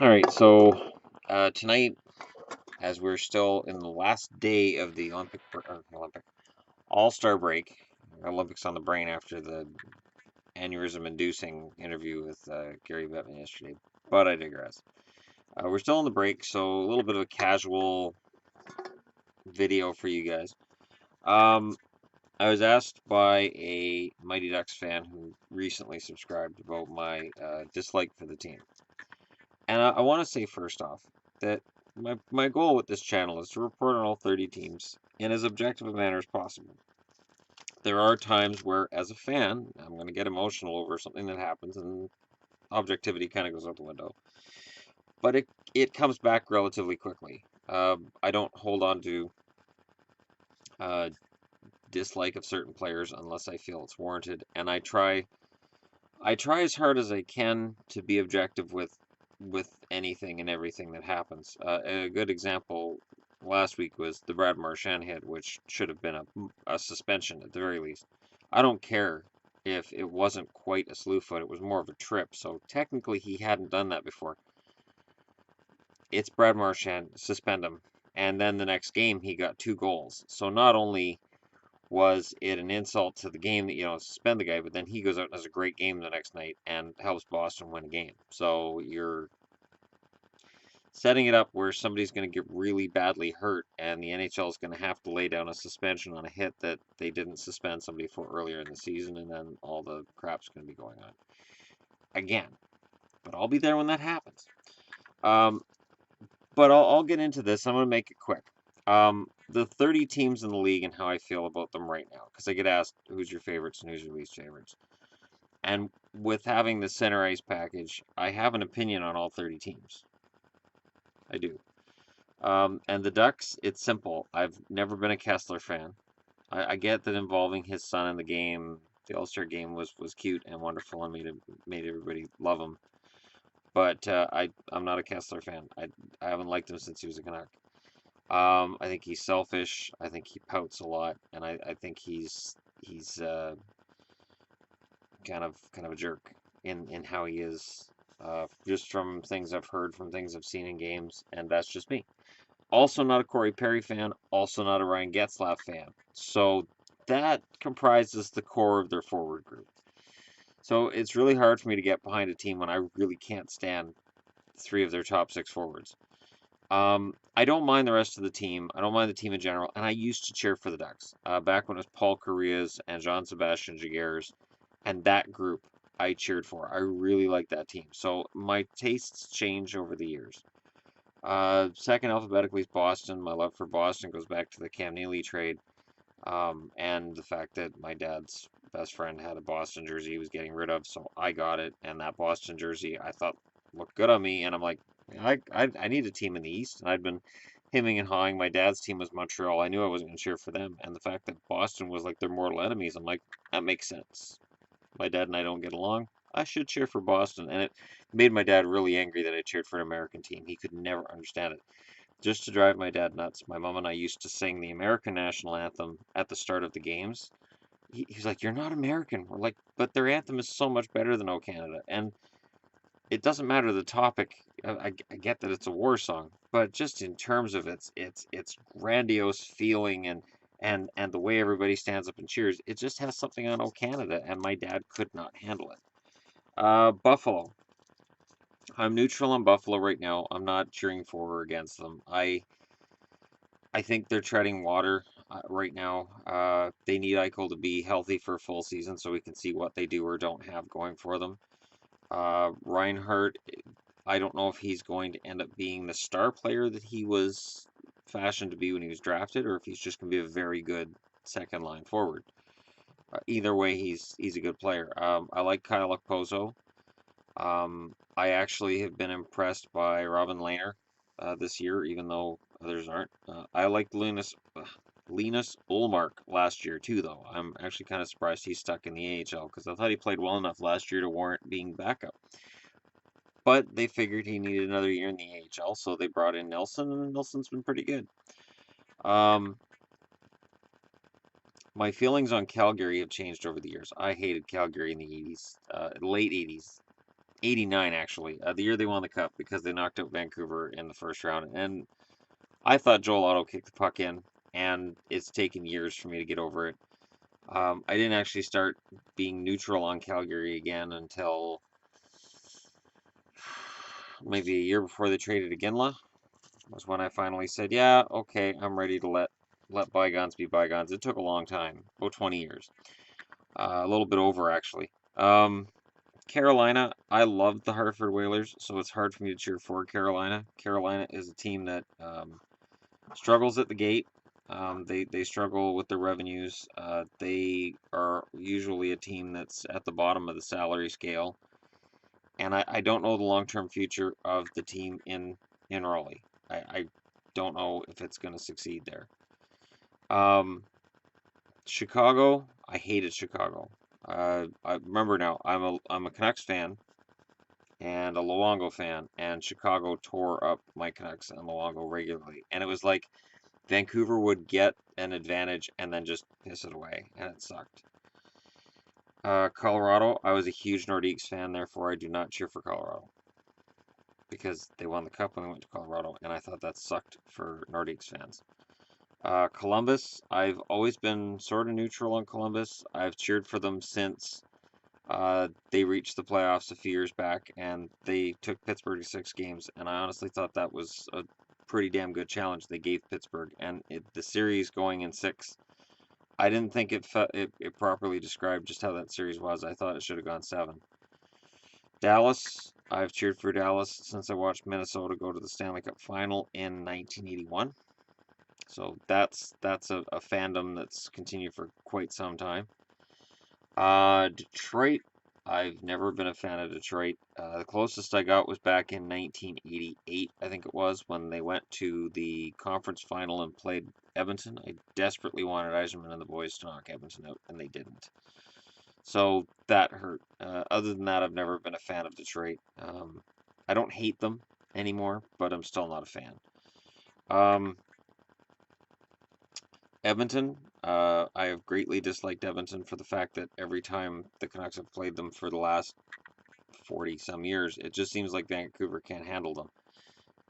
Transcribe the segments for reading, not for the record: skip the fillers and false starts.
All right, so tonight, as we're still in the last day of the Olympic All-Star break, Olympics on the brain after the aneurysm-inducing interview with Gary Bettman yesterday, but I digress. We're still in the break, so a little bit of a casual video for you guys. I was asked by a Mighty Ducks fan who recently subscribed about my dislike for the team. And I want to say first off that my goal with this channel is to report on all 30 teams in as objective a manner as possible. There are times where, as a fan, I'm going to get emotional over something that happens and objectivity kind of goes out the window. But it comes back relatively quickly. I don't hold on to uh, dislike of certain players unless I feel it's warranted, and I try as hard as I can to be objective with anything and everything that happens. A good example last week was the Brad Marchand hit, which should have been a suspension at the very least. I don't care if it wasn't quite a slew foot; it was more of a trip. So technically, he hadn't done that before. It's Brad Marchand, suspend him, and then the next game he got 2 goals. So not only was it an insult to the game that suspend the guy, but then he goes out and has a great game the next night and helps Boston win a game. So you're setting it up where somebody's going to get really badly hurt, and the NHL is going to have to lay down a suspension on a hit that they didn't suspend somebody for earlier in the season, and then all the crap's going to be going on again. But I'll be there when that happens. But I'll get into this. I'm going to make it quick. The 30 teams in the league and how I feel about them right now, because I get asked who's your favorites and who's your least favorites. And with having the center ice package, I have an opinion on all 30 teams. I do. And the Ducks, it's simple. I've never been a Kessler fan. I get that involving his son in the game, the All-Star game, was cute and wonderful and made everybody love him. But I'm not a Kessler fan. I haven't liked him since he was a Canuck. I think he's selfish. I think he pouts a lot, and I think he's kind of a jerk in how he is. Just from things I've heard, from things I've seen in games, and that's just me. Also not a Corey Perry fan, also not a Ryan Getzlaf fan. So that comprises the core of their forward group. So it's really hard for me to get behind a team when I really can't stand 3 of their top 6 forwards. I don't mind the rest of the team. I don't mind the team in general, and I used to cheer for the Ducks. Back when it was Paul Kariya's and Jean-Sebastian Jaguar's, and that group I cheered for. I really like that team. So my tastes change over the years. Second alphabetically is Boston. My love for Boston goes back to the Cam Neely trade, and the fact that my dad's best friend had a Boston jersey he was getting rid of, so I got it, and that Boston jersey I thought looked good on me, and I'm like, I need a team in the East, and I'd been hemming and hawing. My dad's team was Montreal. I knew I wasn't going to cheer for them, and the fact that Boston was like their mortal enemies, I'm like, that makes sense. My dad and I don't get along. I should cheer for Boston, and it made my dad really angry that I cheered for an American team. He could never understand it. Just to drive my dad nuts, my mom and I used to sing the American national anthem at the start of the games. He's like, "You're not American." We're like, "But their anthem is so much better than "O Canada." And it doesn't matter the topic. I get that it's a war song, but just in terms of its grandiose feeling and the way everybody stands up and cheers, it just has something on "O Canada," and my dad could not handle it. Buffalo. I'm neutral on Buffalo right now. I'm not cheering for or against them. I think they're treading water right now. They need Eichel to be healthy for a full season so we can see what they do or don't have going for them. Reinhardt, I don't know if he's going to end up being the star player that he was fashioned to be when he was drafted, or if he's just going to be a very good second line forward. Either way, he's a good player. I like Kyle Okposo. I actually have been impressed by Robin Lehner this year, even though others aren't. I liked Linus Ullmark last year too, though. I'm actually kind of surprised he's stuck in the AHL because I thought he played well enough last year to warrant being backup. But they figured he needed another year in the AHL, so they brought in Nelson, and Nelson's been pretty good. My feelings on Calgary have changed over the years. I hated Calgary in the 80s, late 80s. '89 actually, the year they won the cup because they knocked out Vancouver in the first round. And I thought Joel Otto kicked the puck in, and it's taken years for me to get over it. I didn't actually start being neutral on Calgary again until maybe a year before they traded Iginla. Was when I finally said, yeah, okay, I'm ready to let bygones be bygones. It took a long time, about 20 years, a little bit over actually. Carolina, I loved the Hartford Whalers, so it's hard for me to cheer for Carolina. Carolina is a team that struggles at the gate. They struggle with their revenues. They are usually a team that's at the bottom of the salary scale, and I don't know the long-term future of the team in Raleigh. I don't know if it's going to succeed there. Chicago, I hated Chicago. I remember now. I'm a Canucks fan and a Luongo fan, and Chicago tore up my Canucks and Luongo regularly, and it was like Vancouver would get an advantage and then just piss it away, and it sucked. Colorado, I was a huge Nordiques fan, therefore I do not cheer for Colorado because they won the cup when they went to Colorado, and I thought that sucked for Nordiques fans. Columbus, I've always been sort of neutral on Columbus. I've cheered for them since they reached the playoffs a few years back, and they took Pittsburgh to 6 games, and I honestly thought that was a pretty damn good challenge they gave Pittsburgh, and the series going in 6, I didn't think it properly described just how that series was. I thought it should have gone 7. Dallas, I've cheered for Dallas since I watched Minnesota go to the Stanley Cup final in 1981. So that's a fandom that's continued for quite some time. Detroit, I've never been a fan of Detroit. The closest I got was back in 1988, I think it was, when they went to the conference final and played Edmonton. I desperately wanted Eisenman and the boys to knock Edmonton out, and they didn't. So that hurt. Other than that, I've never been a fan of Detroit. I don't hate them anymore, but I'm still not a fan. Um, Edmonton, I have greatly disliked Edmonton for the fact that every time the Canucks have played them for the last 40 some years, it just seems like Vancouver can't handle them.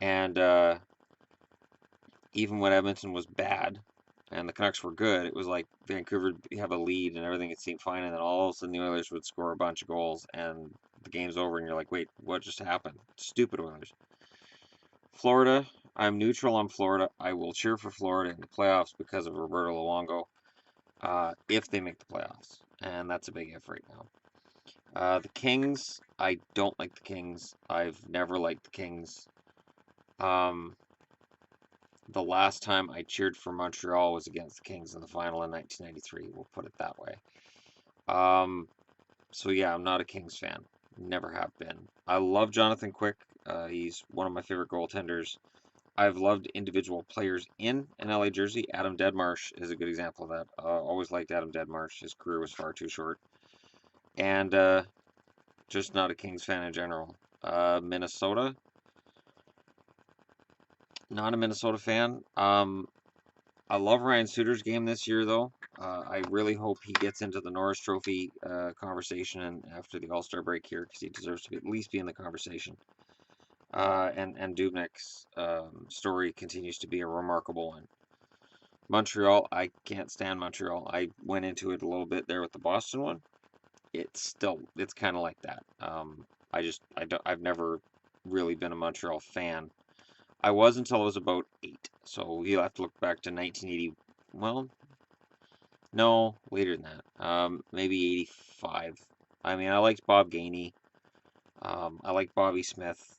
And even when Edmonton was bad and the Canucks were good, it was like Vancouver would have a lead and everything would seem fine, and then all of a sudden the Oilers would score a bunch of goals and the game's over, and you're like, wait, what just happened? Stupid Oilers. Florida, I'm neutral on Florida. I will cheer for Florida in the playoffs because of Roberto Luongo. If they make the playoffs, and that's a big if right now. The Kings, I don't like the Kings. I've never liked the Kings. Um, the last time I cheered for Montreal was against the Kings in the final in 1993. We'll put it that way. So yeah, I'm not a Kings fan. Never have been. I love Jonathan Quick. He's one of my favorite goaltenders. I've loved individual players in an LA jersey. Adam Deadmarsh is a good example of that. Always liked Adam Deadmarsh. His career was far too short. And just not a Kings fan in general. Minnesota, not a Minnesota fan. I love Ryan Suter's game this year, though. I really hope he gets into the Norris Trophy conversation and after the All-Star break here, because he deserves to at least be in the conversation. And Dubnyk's story continues to be a remarkable one. Montreal, I can't stand Montreal. I went into it a little bit there with the Boston one. It's kind of like that. I've never really been a Montreal fan. I was until I was about 8. So you'll have to look back to 1980. Well, no, later than that. Maybe 85. I mean, I liked Bob Gainey. I liked Bobby Smith.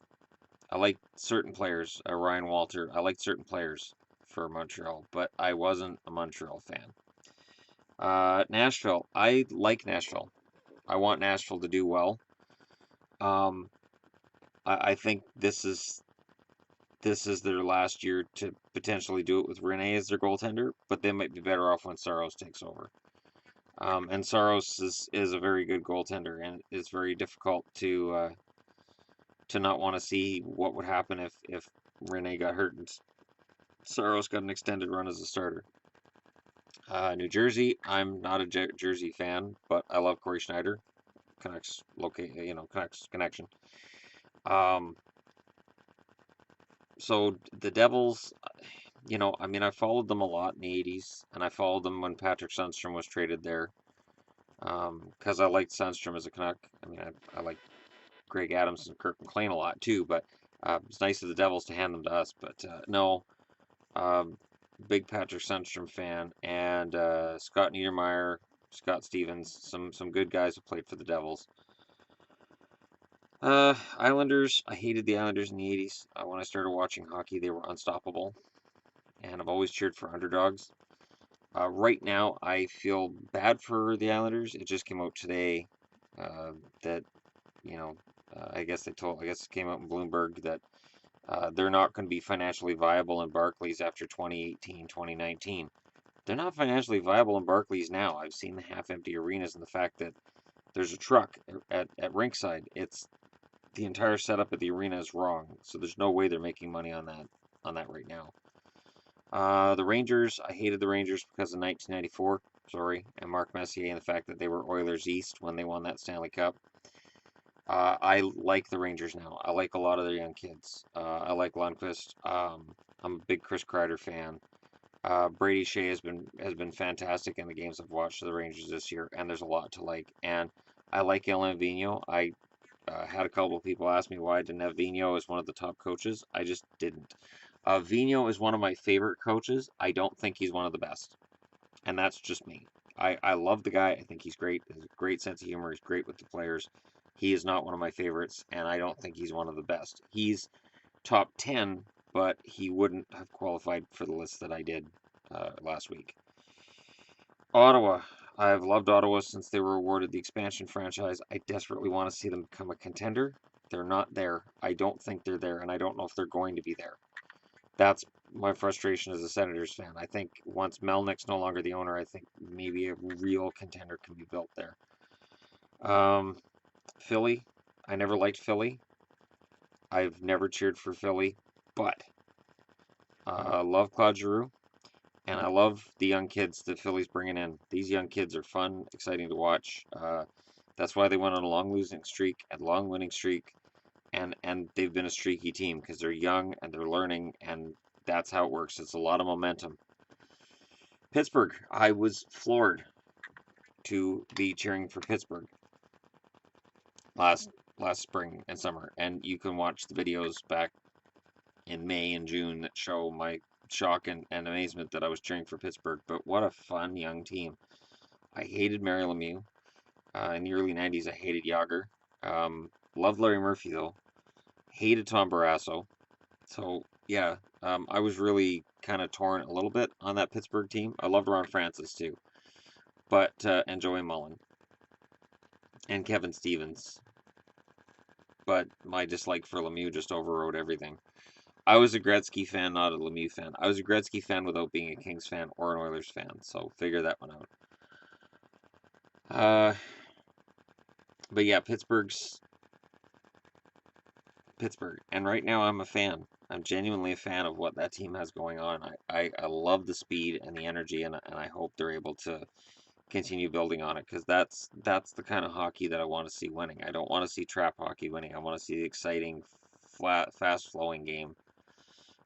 I liked certain players, Ryan Walter. I liked certain players for Montreal, but I wasn't a Montreal fan. Nashville. I like Nashville. I want Nashville to do well. Um, I think this is their last year to potentially do it with Rene as their goaltender, but they might be better off when Saros takes over. And Saros is a very good goaltender, and it's very difficult to not want to see what would happen if Rene got hurt and Saros got an extended run as a starter. New Jersey, I'm not a Jersey fan, but I love Corey Schneider. Canucks Canucks connection. Um, so the Devils, I mean, I followed them a lot in the 80s, and I followed them when Patrick Sundstrom was traded there. Because I liked Sundstrom as a Canuck. I mean, I like Greg Adams and Kirk McLean a lot too, but it's nice of the Devils to hand them to us. But no, um, big Patrick Sundstrom fan, and Scott Niedermayer, Scott Stevens, some good guys who played for the Devils. Islanders, I hated the Islanders in the 80s. When I started watching hockey, they were unstoppable, and I've always cheered for underdogs. Right now, I feel bad for the Islanders. It just came out today that, you know, I guess it came out in Bloomberg that they're not going to be financially viable in Barclays after 2018, 2019. They're not financially viable in Barclays now. I've seen the half-empty arenas and the fact that there's a truck at rinkside. It's the entire setup of the arena is wrong, so there's no way they're making money on that right now. The Rangers, I hated the Rangers because of 1994, sorry, and Mark Messier and the fact that they were Oilers East when they won that Stanley Cup. I like the Rangers now. I like a lot of their young kids. I like Lundqvist. I'm a big Chris Kreider fan. Brady Shea has been fantastic in the games I've watched of the Rangers this year, and there's a lot to like. And I like Alain Vigneault. I had a couple of people ask me why I didn't have Vigneault as one of the top coaches. I just didn't. Vigneault is one of my favorite coaches. I don't think he's one of the best, and that's just me. I love the guy. I think he's great. He has a great sense of humor. He's great with the players. He is not one of my favorites, and I don't think he's one of the best. He's top 10, but he wouldn't have qualified for the list that I did last week. Ottawa. I've loved Ottawa since they were awarded the expansion franchise. I desperately want to see them become a contender. They're not there. I don't think they're there, and I don't know if they're going to be there. That's my frustration as a Senators fan. I think once Melnick's no longer the owner, I think maybe a real contender can be built there. Philly. I never liked Philly. I've never cheered for Philly, but I love Claude Giroux, and I love the young kids that Philly's bringing in. These young kids are fun, exciting to watch. That's why they went on a long losing streak and long winning streak, and they've been a streaky team because they're young and they're learning, and that's how it works. It's a lot of momentum. Pittsburgh, I was floored to be cheering for Pittsburgh last spring and summer, and you can watch the videos back in May and June that show my shock and amazement that I was cheering for Pittsburgh. But what a fun young team! I hated Mary Lemieux. In the early 90s, I hated Yager. Loved Larry Murphy, though. Hated Tom Barrasso. So, yeah, I was really kind of torn a little bit on that Pittsburgh team. I loved Ron Francis, too. But, and Joey Mullen. And Kevin Stevens. But my dislike for Lemieux just overrode everything. I was a Gretzky fan, not a Lemieux fan. I was a Gretzky fan without being a Kings fan or an Oilers fan, so figure that one out. But yeah, Pittsburgh's Pittsburgh, and right now I'm a fan. I'm genuinely a fan of what that team has going on. I love the speed and the energy, and I hope they're able to continue building on it because that's the kind of hockey that I want to see winning. I don't want to see trap hockey winning. I want to see the exciting, flat, fast-flowing game.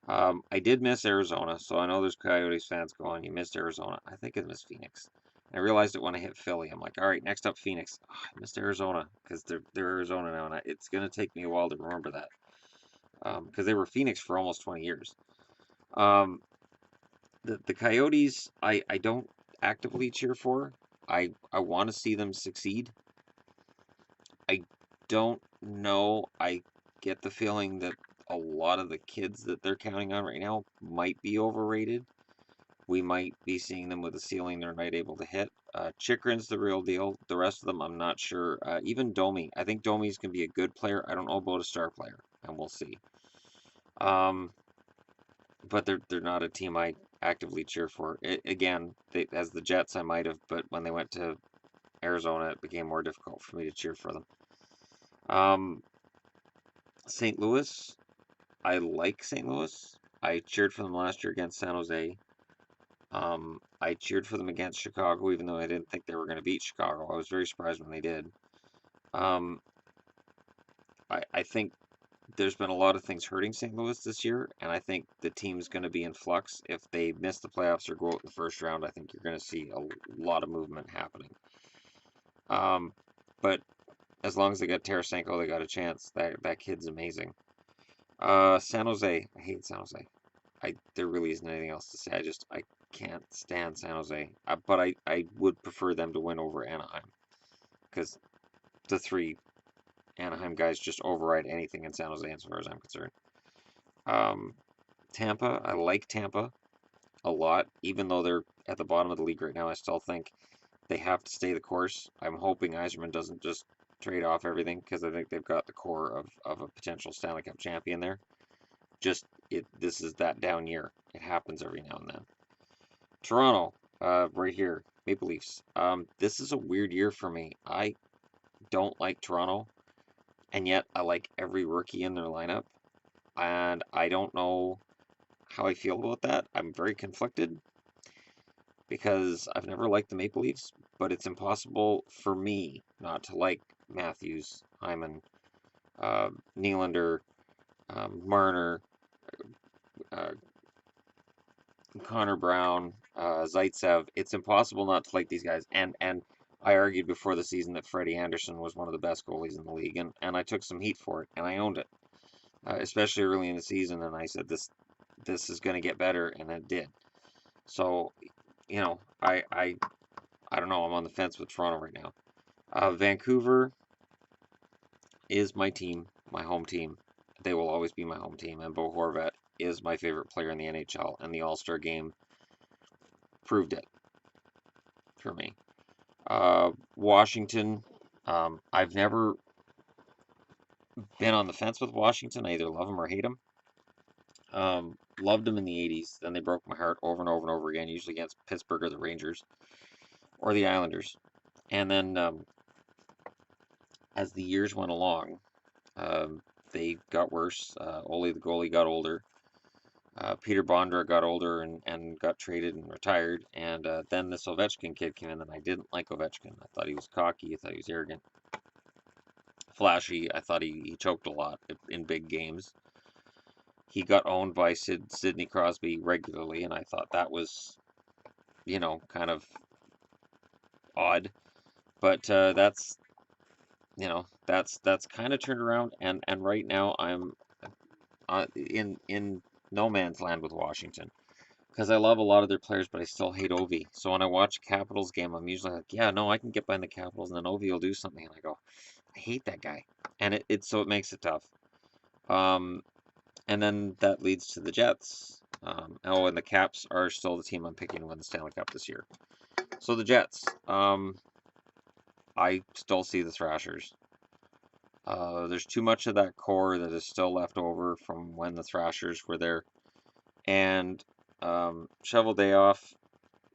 I did miss Arizona, so I know there's Coyotes fans going, you missed Arizona. I think I missed Phoenix. I realized it when I hit Philly. I'm like, all right, next up Phoenix. Oh, I missed Arizona because they're Arizona now, and it's going to take me a while to remember that because they were Phoenix for almost 20 years. Um, the Coyotes, I don't actively cheer for. I want to see them succeed. I don't know. I get the feeling that a lot of the kids that they're counting on right now might be overrated. We might be seeing them with a ceiling they're not able to hit. Chikrin's the real deal. The rest of them, I'm not sure. Even Domi. I think Domi's going to be a good player. I don't know about a star player, and we'll see. But they're not a team I actively cheer for. Again, as the Jets, I might have, but when they went to Arizona, it became more difficult for me to cheer for them. St. Louis, I like St. Louis. I cheered for them last year against San Jose. I cheered for them against Chicago, even though I didn't think they were going to beat Chicago. I was very surprised when they did. Um, I think there's been a lot of things hurting St. Louis this year, and I think the team's going to be in flux. If they miss the playoffs or go out in the first round, I think you're going to see a lot of movement happening. But as long as they got Tarasenko, they got a chance. That kid's amazing. San Jose. I hate San Jose. There really isn't anything else to say. I can't stand San Jose. But I would prefer them to win over Anaheim because the three Anaheim guys just override anything in San Jose as far as I'm concerned. Um, Tampa. I like Tampa a lot, even though they're at the bottom of the league right now. I still think they have to stay the course. I'm hoping Yzerman doesn't just trade off everything because I think they've got the core of a potential Stanley Cup champion there. This is that down year. It happens every now and then. Toronto, right here, Maple Leafs. This is a weird year for me. I don't like Toronto, and yet I like every rookie in their lineup, and I don't know how I feel about that. I'm very conflicted because I've never liked the Maple Leafs, but it's impossible for me not to like Matthews, Hyman, Nylander, Marner, uh, Connor Brown, Zaitsev. It's impossible not to like these guys. And I argued before the season that Freddie Anderson was one of the best goalies in the league, and I took some heat for it, and I owned it, especially early in the season. And I said this is going to get better, and it did. So, I don't know. I'm on the fence with Toronto right now. Vancouver is my team, my home team. They will always be my home team, and Bo Horvat is my favorite player in the NHL, and the All-Star game proved it for me. Washington, I've never been on the fence with Washington. I either love them or hate them. Loved them in the 80s, then they broke my heart over and over and over again, usually against Pittsburgh or the Rangers or the Islanders. And then as the years went along, they got worse. Ole, the goalie, got older. Peter Bondra got older and got traded and retired. And then this Ovechkin kid came in, and I didn't like Ovechkin. I thought he was cocky. I thought he was arrogant, flashy. I thought he choked a lot in big games. He got owned by Sidney Crosby regularly, and I thought that was, kind of odd. But that's kind of turned around, and right now I'm in no man's land with Washington because I love a lot of their players, but I still hate Ovi. So when I watch a Capitals game, I'm usually like, yeah, no, I can get behind the Capitals, and then Ovi will do something, and I go, I hate that guy, and it makes it tough. And then that leads to the Jets. And the Caps are still the team I'm picking to win the Stanley Cup this year. So the Jets, I still see the Thrashers. There's too much of that core that is still left over from when the Thrashers were there. And Shovel Day Off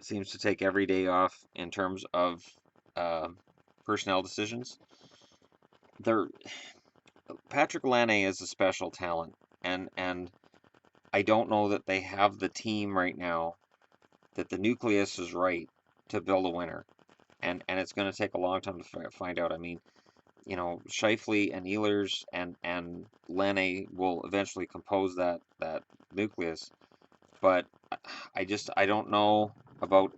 seems to take every day off in terms of personnel decisions. Patrick Laine is a special talent, and I don't know that they have the team right now that the nucleus is right to build a winner, and it's going to take a long time to find out. I mean, Scheifele and Ehlers and Laine will eventually compose that nucleus, but I don't know about,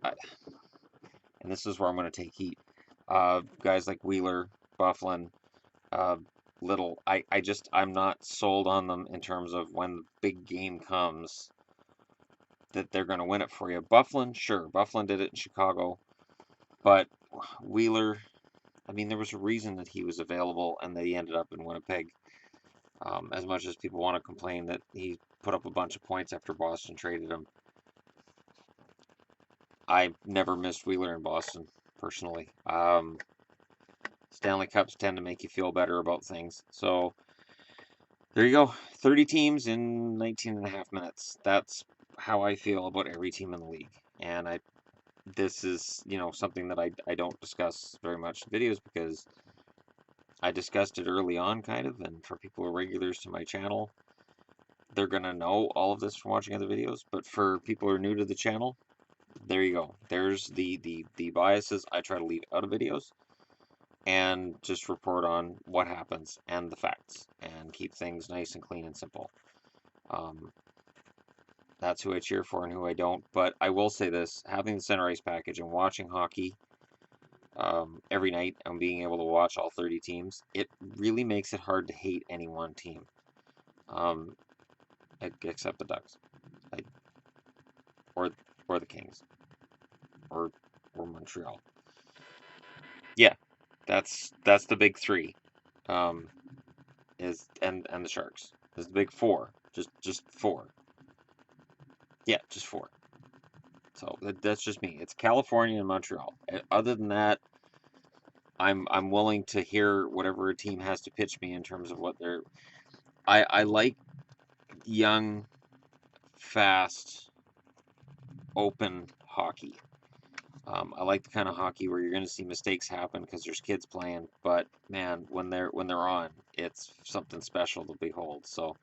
and this is where I'm going to take heat. Guys like Wheeler, Bufflin, uh, Little, I'm not sold on them in terms of when the big game comes that they're going to win it for you. Bufflin, sure, Bufflin did it in Chicago, but Wheeler, I mean, there was a reason that he was available and that he ended up in Winnipeg. As much as people want to complain that he put up a bunch of points after Boston traded him, I never missed Wheeler in Boston, personally. Stanley Cups tend to make you feel better about things. So there you go. 30 teams in 19 and a half minutes. That's how I feel about every team in the league. And this is, something that I don't discuss very much in videos because I discussed it early on, kind of, and for people who are regulars to my channel, they're going to know all of this from watching other videos. But for people who are new to the channel, there you go. There's the biases I try to leave out of videos. and just report on what happens and the facts and keep things nice and clean and simple. Um, that's who I cheer for and who I don't. But I will say this, having the center ice package and watching hockey every night and being able to watch all 30 teams, it really makes it hard to hate any one team, um, except the Ducks, I, or or the Kings, or Montreal. Yeah, that's the big three. Um, is and the Sharks. Is the big four. Just four. Yeah, just four. So that's just me. It's California and Montreal. Other than that, I'm willing to hear whatever a team has to pitch me in terms of what they're. I like young, fast, open hockey. I like the kind of hockey where you're going to see mistakes happen because there's kids playing, but man, when they're on, it's something special to behold. So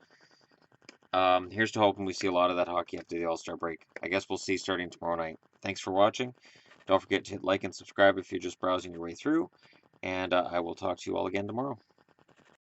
here's to hoping we see a lot of that hockey after the All-Star break. I guess we'll see starting tomorrow night. Thanks for watching. Don't forget to hit like and subscribe if you're just browsing your way through, and I will talk to you all again tomorrow.